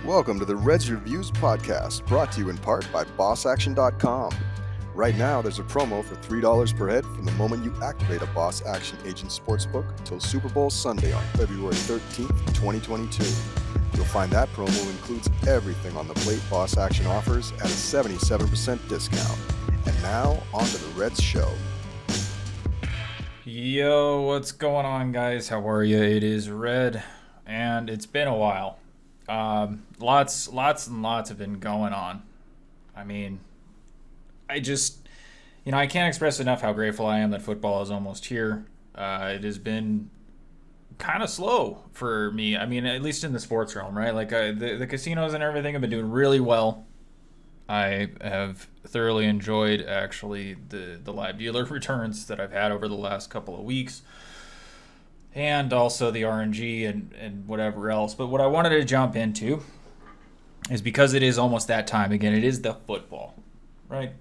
Welcome to the Redz Reviews podcast, brought to you in part by BossAction.com. Right now, there's a promo for $3 per head from the moment you activate a Boss Action Agent Sportsbook until Super Bowl Sunday on February 13th, 2022. You'll find that promo includes everything on the plate Boss Action offers at a 77% discount. And now, on to the Redz show. Yo, what's going on, guys? How are you? It is Red, and it's been a while. Lots and lots have been going on. I mean, I can't express enough how grateful I am that football is almost here. It has been kind of slow for me. I mean, at least in the sports realm, right? Like the casinos and everything have been doing really well. I have thoroughly enjoyed actually the live dealer returns that I've had over the last couple of weeks. And also the RNG and whatever else. But what I wanted to jump into is because it is almost that time again. It is the football, right?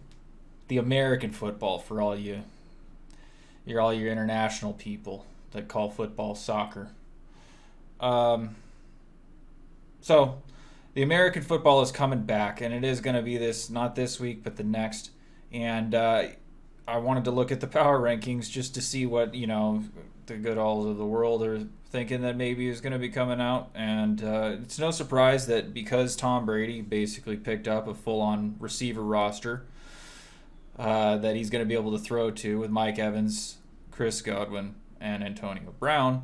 The American football for all your international people that call football soccer. So the American football is coming back, and it is going to be not this week, but the next. And I wanted to look at the power rankings just to see what the good alls of the world are thinking that maybe is going to be coming out. And it's no surprise that because Tom Brady basically picked up a full-on receiver roster that he's going to be able to throw to with Mike Evans, Chris Godwin, and Antonio Brown,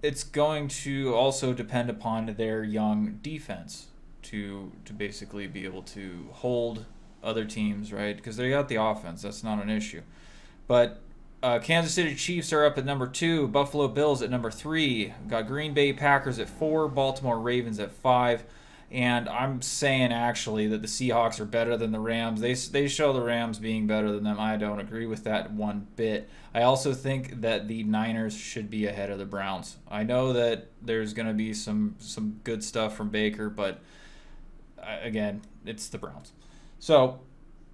it's going to also depend upon their young defense to basically be able to hold other teams, right? Because they got the offense. That's not an issue. But Kansas City Chiefs are up at number 2. Buffalo Bills at number 3. Got Green Bay Packers at 4. Baltimore Ravens at 5. And I'm saying actually that the Seahawks are better than the Rams. They show the Rams being better than them. I don't agree with that one bit. I also think that the Niners should be ahead of the Browns. I know that there's going to be some good stuff from Baker, but again, it's the Browns. So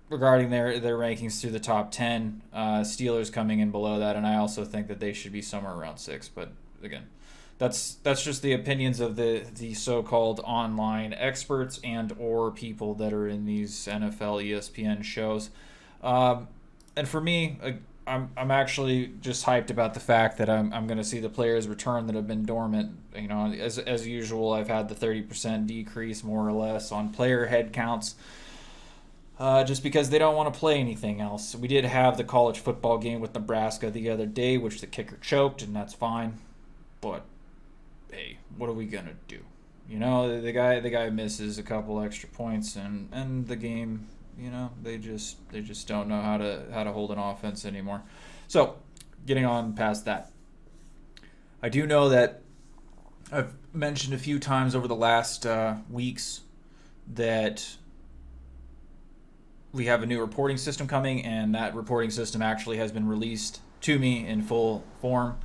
regarding their rankings through the top 10, Steelers coming in below that, and I also think that they should be somewhere around 6. But again, that's just the opinions of the so-called online experts and or people that are in these NFL, ESPN shows. And for me, I'm actually just hyped about the fact that I'm going to see the players return that have been dormant. As usual, I've had the 30% decrease more or less on player head counts. Just because they don't want to play anything else. We did have the college football game with Nebraska the other day, which the kicker choked, and that's fine. But hey, what are we gonna do? The guy misses a couple extra points, and the game, they just don't know how to hold an offense anymore. So, getting on past that, I do know that I've mentioned a few times over the last weeks that we have a new reporting system coming, and that reporting system actually has been released to me in full form.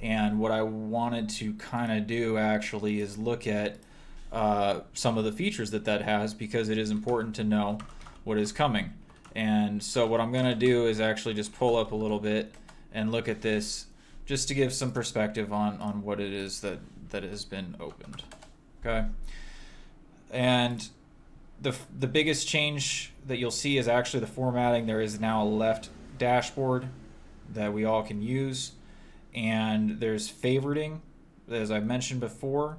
And what I wanted to kind of do actually is look at some of the features that has, because it is important to know what is coming. And so what I'm going to do is actually just pull up a little bit and look at this just to give some perspective on what it is that has been opened. Okay. And the biggest change that you'll see is actually the formatting. There is now a left dashboard that we all can use, and there's favoriting, as I've mentioned before,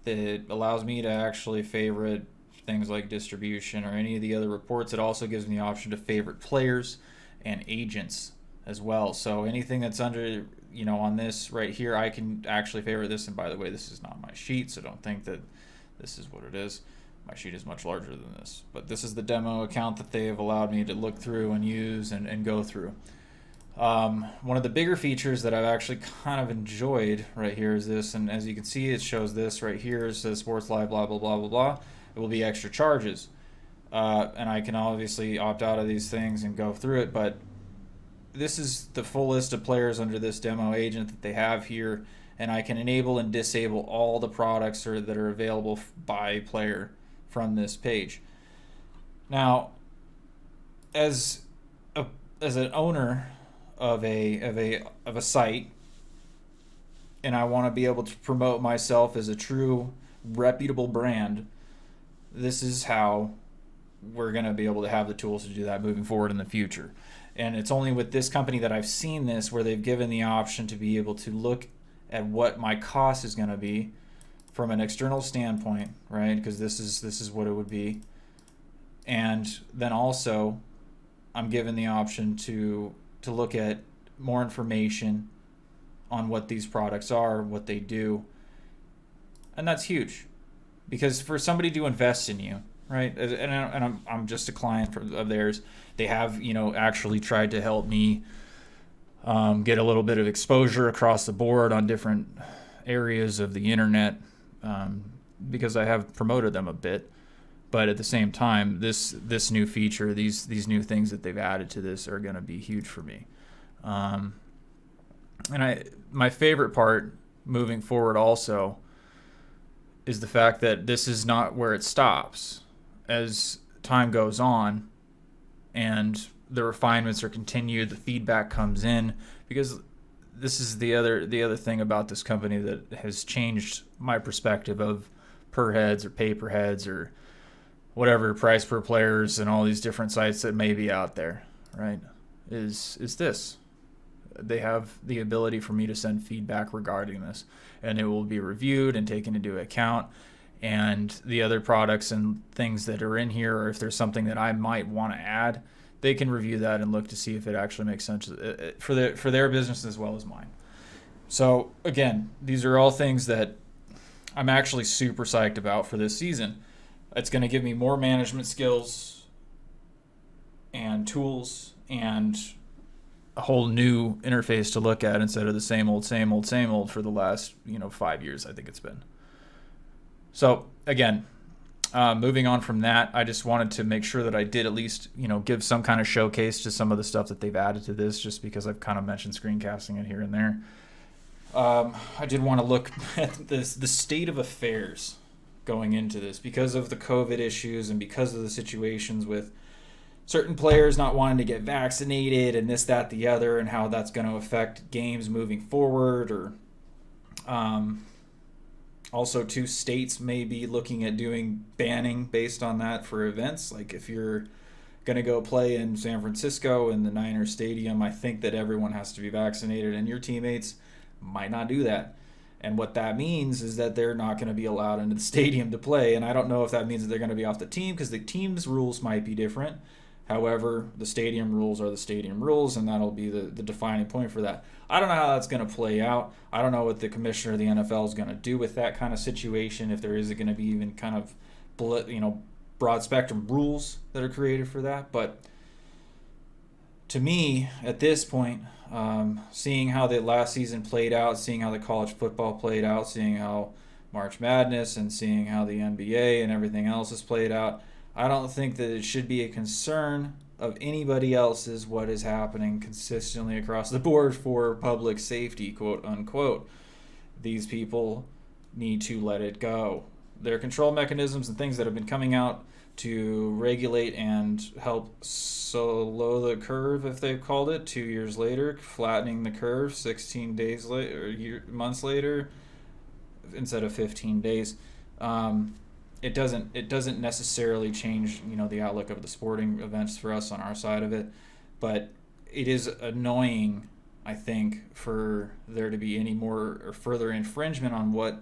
that allows me to actually favorite things like distribution or any of the other reports. It also gives me the option to favorite players and agents as well. So anything that's under, on this right here, I can actually favorite this. And by the way, this is not my sheet, so don't think that this is what it is. My sheet is much larger than this, but this is the demo account that they have allowed me to look through and use and go through. One of the bigger features that I've actually kind of enjoyed right here is this, and as you can see, it shows this right here. It says Sports Live, blah, blah, blah, blah, blah. It will be extra charges. And I can obviously opt out of these things and go through it, but this is the full list of players under this demo agent that they have here, and I can enable and disable all the products that are available by player from this page. Now, as an owner of a site, and I want to be able to promote myself as a true reputable brand, this is how we're going to be able to have the tools to do that moving forward in the future. And it's only with this company that I've seen this where they've given the option to be able to look at what my cost is going to be from an external standpoint, right? Because this is what it would be. And then also I'm given the option to look at more information on what these products are, what they do. And that's huge. Because for somebody to invest in you, right? And I'm just a client of theirs. They have, actually tried to help me get a little bit of exposure across the board on different areas of the internet, because I have promoted them a bit. But at the same time, this new feature, these new things that they've added to this are going to be huge for me. And my favorite part moving forward also is the fact that this is not where it stops. As time goes on and the refinements are continued, the feedback comes in, because this is the other thing about this company that has changed my perspective of per heads or pay per heads or whatever, price per players and all these different sites that may be out there, right? Is this. They have the ability for me to send feedback regarding this, and it will be reviewed and taken into account. And the other products and things that are in here, or if there's something that I might want to add, they can review that and look to see if it actually makes sense for their business as well as mine. So again, these are all things that I'm actually super psyched about for this season. It's going to give me more management skills and tools and a whole new interface to look at instead of the same old for the last 5 years, I think it's been. So again, moving on from that, I just wanted to make sure that I did at least give some kind of showcase to some of the stuff that they've added to this, just because I've kind of mentioned screencasting it here and there. I did want to look at the state of affairs going into this because of the COVID issues and because of the situations with certain players not wanting to get vaccinated and this, that, the other, and how that's going to affect games moving forward. Or also, two states may be looking at doing banning based on that for events. Like if you're going to go play in San Francisco in the Niners Stadium, I think that everyone has to be vaccinated, and your teammates might not do that. And what that means is that they're not going to be allowed into the stadium to play. And I don't know if that means that they're going to be off the team, because the team's rules might be different. However, the stadium rules are the stadium rules, and that'll be the defining point for that. I don't know how that's going to play out. I don't know what the commissioner of the NFL is going to do with that kind of situation, if there is going to be even kind of broad spectrum rules that are created for that. But to me, at this point, seeing how the last season played out, seeing how the college football played out, seeing how March Madness and seeing how the NBA and everything else has played out, I don't think that it should be a concern of anybody else's what is happening consistently across the board for public safety, quote unquote. These people need to let it go. There are control mechanisms and things that have been coming out to regulate and help slow the curve, if they've called it, 2 years later, flattening the curve 16 days later, or months later, instead of 15 days. It doesn't necessarily change the outlook of the sporting events for us on our side of it, but it is annoying, I think, for there to be any more or further infringement on what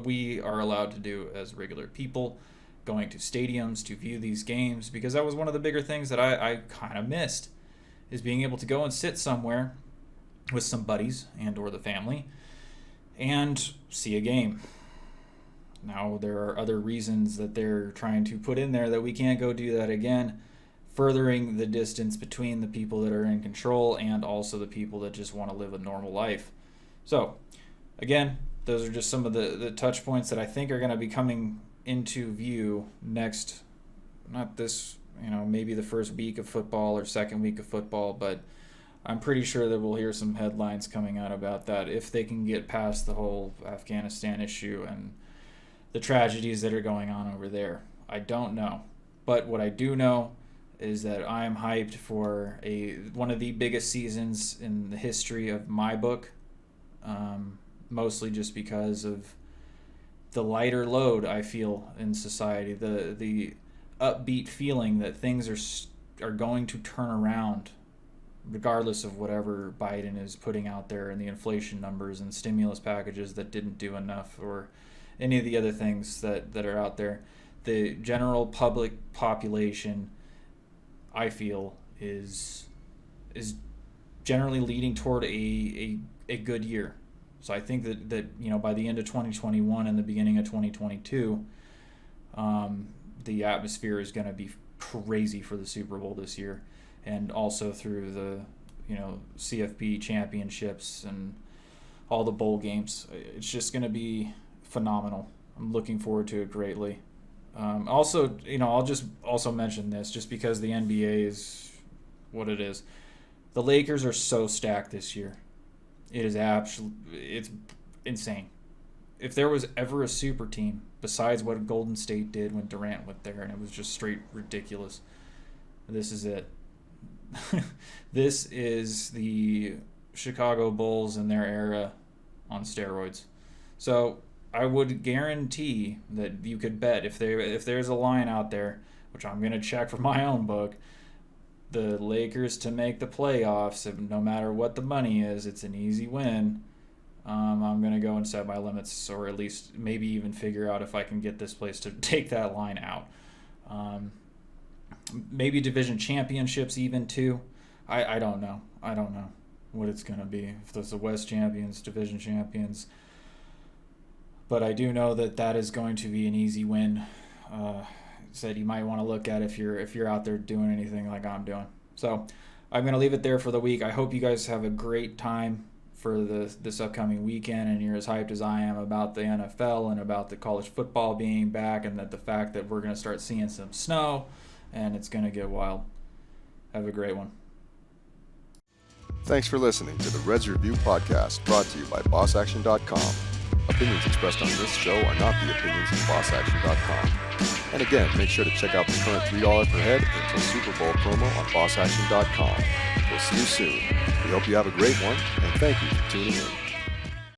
we are allowed to do as regular people, going to stadiums to view these games, because that was one of the bigger things that I kind of missed, is being able to go and sit somewhere with some buddies and or the family and see a game. Now, there are other reasons that they're trying to put in there that we can't go do that again, furthering the distance between the people that are in control and also the people that just want to live a normal life. So, again, those are just some of the touch points that I think are going to be coming into view next, not this, maybe the first week of football or second week of football, but I'm pretty sure that we'll hear some headlines coming out about that if they can get past the whole Afghanistan issue and the tragedies that are going on over there. I don't know. But what I do know is that I am hyped for one of the biggest seasons in the history of my book, mostly just because of lighter load I feel in society, the upbeat feeling that things are going to turn around regardless of whatever Biden is putting out there and the inflation numbers and stimulus packages that didn't do enough, or any of the other things that are out there. The general public population, I feel, is generally leading toward a good year. So I think that by the end of 2021 and the beginning of 2022, the atmosphere is going to be crazy for the Super Bowl this year, and also through the CFP championships and all the bowl games. It's just going to be phenomenal. I'm looking forward to it greatly. Also, I'll just also mention this just because the NBA is what it is. The Lakers are so stacked this year. It's insane. If there was ever a super team besides what Golden State did when Durant went there, and it was just straight ridiculous, this is it. This is the Chicago Bulls in their era on steroids. So I would guarantee that you could bet if there's a line out there, which I'm going to check for my own book, the Lakers to make the playoffs, no matter what the money is, it's an easy win. I'm going to go and set my limits, or at least maybe even figure out if I can get this place to take that line out. Maybe division championships even too. I don't know. I don't know what it's going to be. If there's the West champions, division champions. But I do know that is going to be an easy win. Said you might want to look at if you're out there doing anything like I'm doing. So I'm going to leave it there for the week. I hope you guys have a great time for this upcoming weekend, and you're as hyped as I am about the NFL and about the college football being back, and that the fact that we're going to start seeing some snow, and it's going to get wild. Have a great one. Thanks for listening to the Redz Review Podcast, brought to you by BossAction.com. Opinions expressed on this show are not the opinions of BossAction.com. And again, make sure to check out the current $3 per head until Super Bowl promo on BossAction.com. We'll see you soon. We hope you have a great one, and thank you for tuning in.